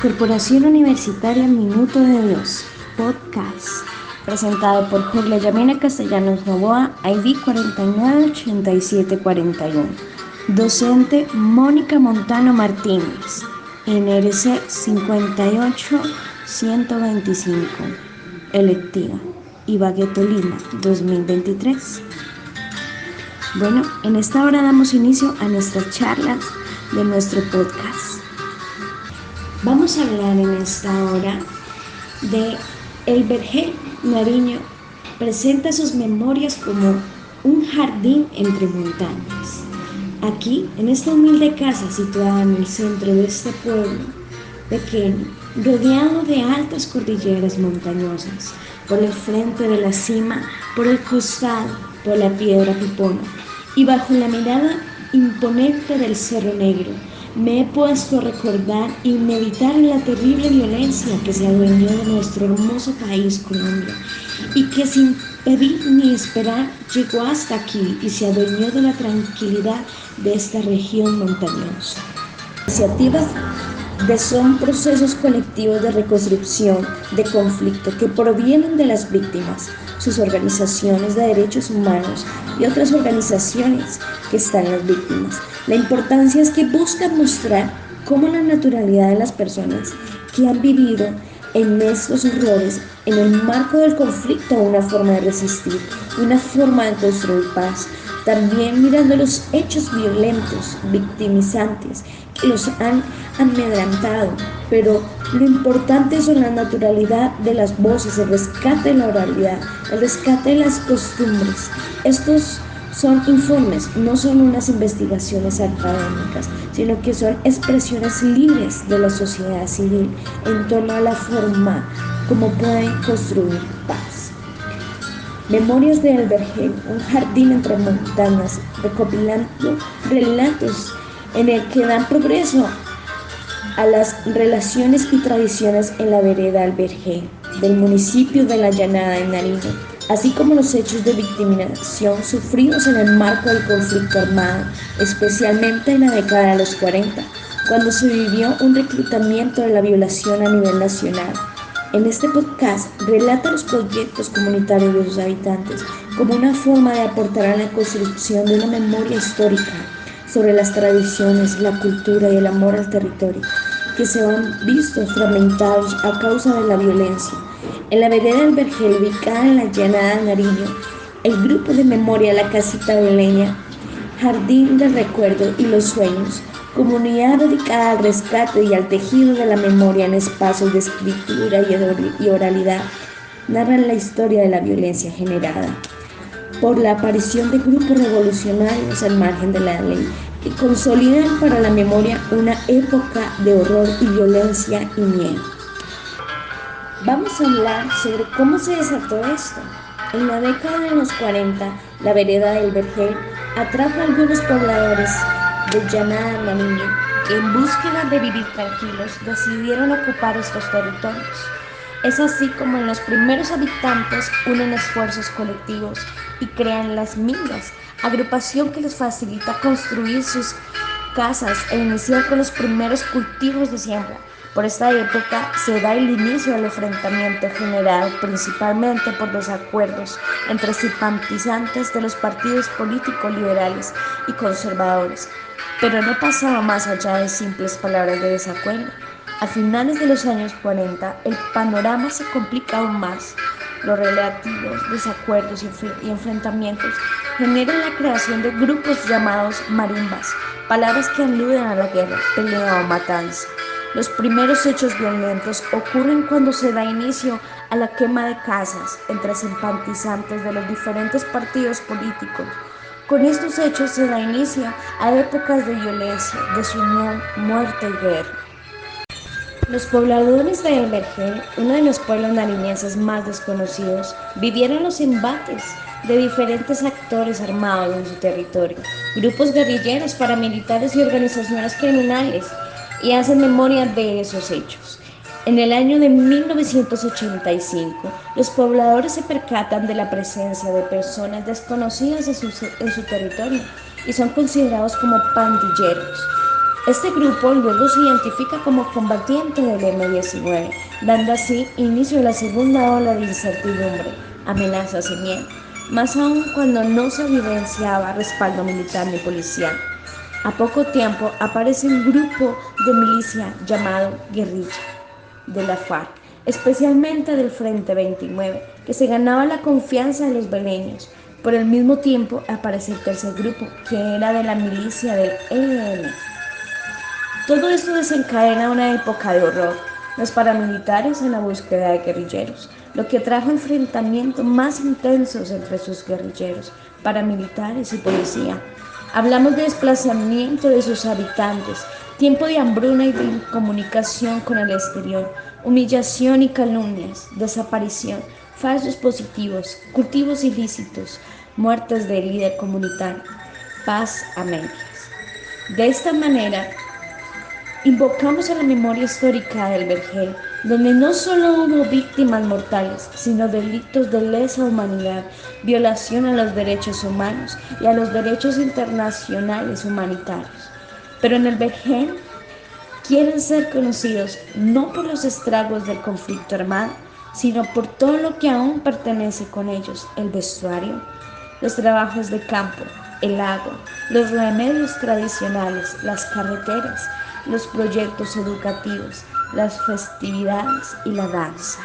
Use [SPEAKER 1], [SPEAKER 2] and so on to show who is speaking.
[SPEAKER 1] Corporación Universitaria Minuto de Dios, podcast, presentado por Julia Yamina Castellanos Novoa, ID 498741, docente Mónica Montano Martínez, NRC 58125, electiva, Ibagué, Tolima, 2023. Bueno, en esta hora damos inicio a nuestras charlas de nuestro podcast. Vamos a hablar en esta hora de El Vergel. Nariño presenta sus memorias como un jardín entre montañas. Aquí, en esta humilde casa situada en el centro de este pueblo pequeño, rodeado de altas cordilleras montañosas, por el frente de la cima, por el costado, por la piedra Pipona, y bajo la mirada imponente del Cerro Negro, me he puesto a recordar y meditar en la terrible violencia que se adueñó de nuestro hermoso país, Colombia, y que sin pedir ni esperar llegó hasta aquí y se adueñó de la tranquilidad de esta región montañosa. Iniciativas son procesos colectivos de reconstrucción de conflicto que provienen de las víctimas, sus organizaciones de derechos humanos y otras organizaciones que están las víctimas. La importancia es que buscan mostrar cómo la naturalidad de las personas que han vivido en estos horrores, en el marco del conflicto, una forma de resistir, una forma de construir paz. También mirando los hechos violentos, victimizantes, que los han amedrantado, pero lo importante es la naturalidad de las voces, el rescate de la oralidad, el rescate de las costumbres. Estos son informes, no son unas investigaciones académicas, sino que son expresiones libres de la sociedad civil en torno a la forma como pueden construir paz. Memorias de El Vergel, un jardín entre montañas, recopilando relatos en el que dan progreso a las relaciones y tradiciones en la vereda El Vergel, del municipio de La Llanada en Nariño, así como los hechos de victimización sufridos en el marco del conflicto armado, especialmente en la década de los 40, cuando se vivió un reclutamiento de la violación a nivel nacional. En este podcast relata los proyectos comunitarios de sus habitantes como una forma de aportar a la construcción de una memoria histórica sobre las tradiciones, la cultura y el amor al territorio, que se han visto fragmentados a causa de la violencia. En la vereda del Vergel, ubicada en La Llanada de Nariño, el grupo de memoria La Casita de Leña, Jardín del Recuerdo y los Sueños, comunidad dedicada al rescate y al tejido de la memoria en espacios de escritura y oralidad, narran la historia de la violencia generada por la aparición de grupos revolucionarios al margen de la ley, que consolidan para la memoria una época de horror y violencia y miedo. Vamos a hablar sobre cómo se desató esto. En la década de los 40, la vereda del Vergel atrajo a algunos pobladores de Llanada, Nariño, que en búsqueda de vivir tranquilos decidieron ocupar estos territorios. Es así como los primeros habitantes unen esfuerzos colectivos y crean las mingas, agrupación que les facilita construir sus casas e iniciar con los primeros cultivos de siembra. Por esta época se da el inicio al enfrentamiento generado principalmente por desacuerdos entre simpatizantes de los partidos políticos liberales y conservadores, pero no pasaba más allá de simples palabras de desacuerdo. A finales de los años 40, el panorama se complica aún más. Los relativos desacuerdos y enfrentamientos generan la creación de grupos llamados marimbas, palabras que aluden a la guerra, pelea o matanza. Los primeros hechos violentos ocurren cuando se da inicio a la quema de casas entre simpatizantes de los diferentes partidos políticos. Con estos hechos se da inicio a épocas de violencia, desunión, muerte y guerra. Los pobladores de El Vergel, uno de los pueblos nariñenses más desconocidos, vivieron los embates de diferentes actores armados en su territorio, grupos guerrilleros, paramilitares y organizaciones criminales, y hacen memoria de esos hechos. En el año de 1985, los pobladores se percatan de la presencia de personas desconocidas en su territorio y son considerados como pandilleros. Este grupo luego se identifica como combatiente del M-19, dando así inicio a la segunda ola de incertidumbre, amenazas y miedo, más aún cuando no se evidenciaba respaldo militar ni policial. A poco tiempo aparece un grupo de milicia llamado guerrilla de la FARC, especialmente del Frente 29, que se ganaba la confianza de los beleños. Por el mismo tiempo aparece el tercer grupo, que era de la milicia del ELN. Todo esto desencadena una época de horror. Los paramilitares en la búsqueda de guerrilleros, lo que trajo enfrentamientos más intensos entre sus guerrilleros, paramilitares y policía. Hablamos de desplazamiento de sus habitantes, tiempo de hambruna y de incomunicación con el exterior, humillación y calumnias, desaparición, falsos positivos, cultivos ilícitos, muertes de líder comunitario, paz a medias. De esta manera, invocamos a la memoria histórica del Vergel, donde no solo hubo víctimas mortales, sino delitos de lesa humanidad, violación a los derechos humanos y a los derechos internacionales humanitarios. Pero en el Vergel quieren ser conocidos no por los estragos del conflicto armado, sino por todo lo que aún pertenece con ellos: el vestuario, los trabajos de campo, el agua, los remedios tradicionales, las carreteras, los proyectos educativos, las festividades y la danza.